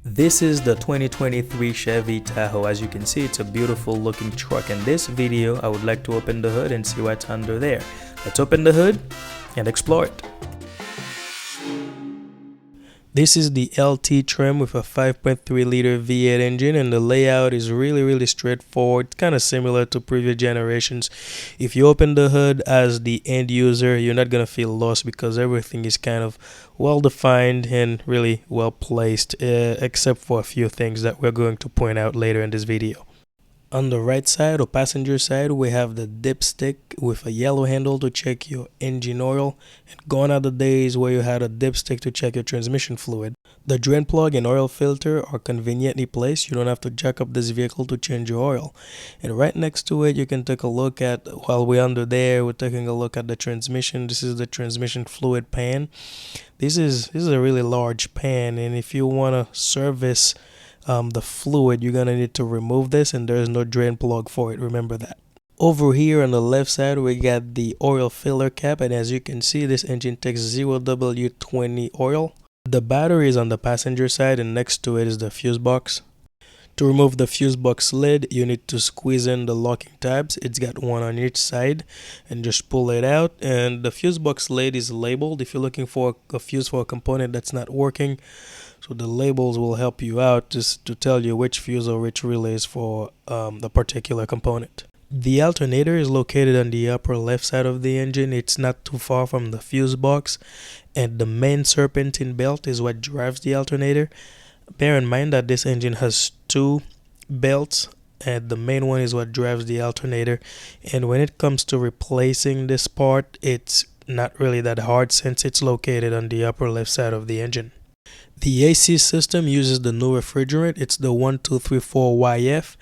This is the 2023 Chevy Tahoe. As you can see, it's a beautiful looking truck. In this video, I would like to open the hood and see what's under there. Let's open the hood and explore it. This is the LT trim with a 5.3 liter V8 engine, and the layout is really straightforward. It's kind of similar to previous generations. If you open the hood as the end user, you're not going to feel lost because everything is kind of well defined and really well placed, except for a few things that we're going to point out later in this video. On the right side or passenger side, we have the dipstick with a yellow handle to check your engine oil, and gone are the days where you had a dipstick to check your transmission fluid. The drain plug and oil filter are conveniently placed. You don't have to jack up this vehicle to change your oil. And right next to it, you can take a look at, while we're under there, we're taking a look at the transmission. This is the transmission fluid pan. This is a really large pan, and if you want to service the fluid, you're gonna need to remove this, and there's no drain plug for it, remember that. Over here on the left side, we got the oil filler cap, and as you can see, this engine takes 0W20 oil. The battery is on the passenger side, and next to it is the fuse box. To remove the fuse box lid, you need to squeeze in the locking tabs. It's got one on each side, and just pull it out. And the fuse box lid is labeled if you're looking for a fuse for a component that's not working. So the labels will help you out just to tell you which fuse or which relay is for the particular component. The alternator is located on the upper left side of the engine. It's not too far from the fuse box, and the main serpentine belt is what drives the alternator. Bear in mind that this engine has two belts, and the main one is what drives the alternator. And when it comes to replacing this part, it's not really that hard since it's located on the upper left side of the engine. The AC system uses the new refrigerant. It's the 1234YF,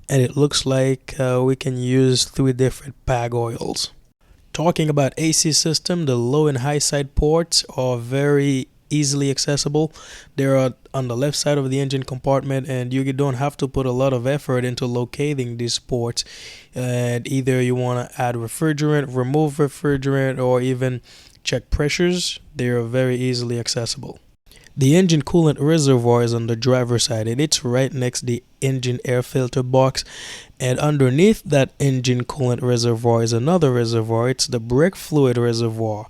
and it looks like we can use 3 different PAG oils. Talking about AC system, the low and high side ports are very easily accessible. They're on the left side of the engine compartment, and you don't have to put a lot of effort into locating these ports. And either you want to add refrigerant, remove refrigerant, or even check pressures, they are very easily accessible. The engine coolant reservoir is on the driver's side, and it's right next to the engine air filter box. And underneath that engine coolant reservoir is another reservoir. It's the brake fluid reservoir.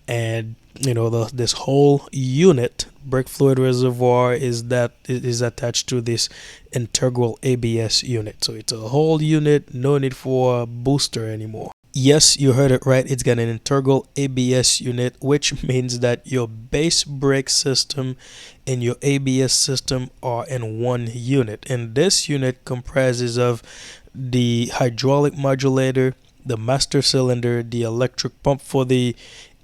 And you know, this whole unit, brake fluid reservoir, is attached to this integral ABS unit. So it's a whole unit, no need for a booster anymore. Yes, you heard it right. It's got an integral ABS unit, which means that your base brake system and your ABS system are in one unit. And this unit comprises of the hydraulic modulator, the master cylinder, the electric pump for the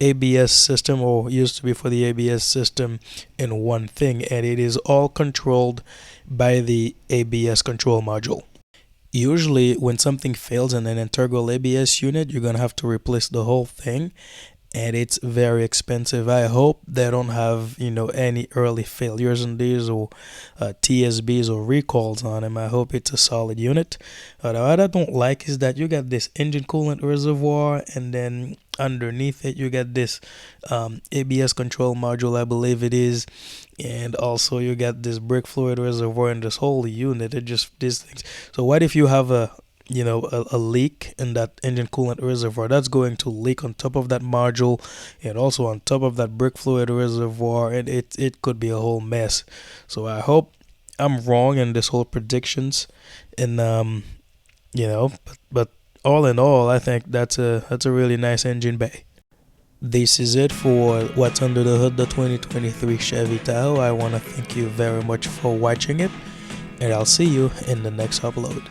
ABS system, or used to be for the ABS system, in one thing. And it is all controlled by the ABS control module. Usually when something fails in an integral ABS unit, you're gonna have to replace the whole thing, and it's very expensive. I hope they don't have any early failures in these, or TSBs or recalls on them. I hope it's a solid unit. What I don't like is that you got this engine coolant reservoir, and then underneath it you got this ABS control module, I believe it is, and also you got this brake fluid reservoir and this whole unit. It just these things. So what if you have a leak in that engine coolant reservoir? That's going to leak on top of that module and also on top of that brake fluid reservoir, and it could be a whole mess. So I hope I'm wrong in this whole predictions, and but all in all, I think that's a really nice engine bay. This is it for what's under the hood, the 2023 Chevy Tahoe. I want to thank you very much for watching it, and I'll see you in the next upload.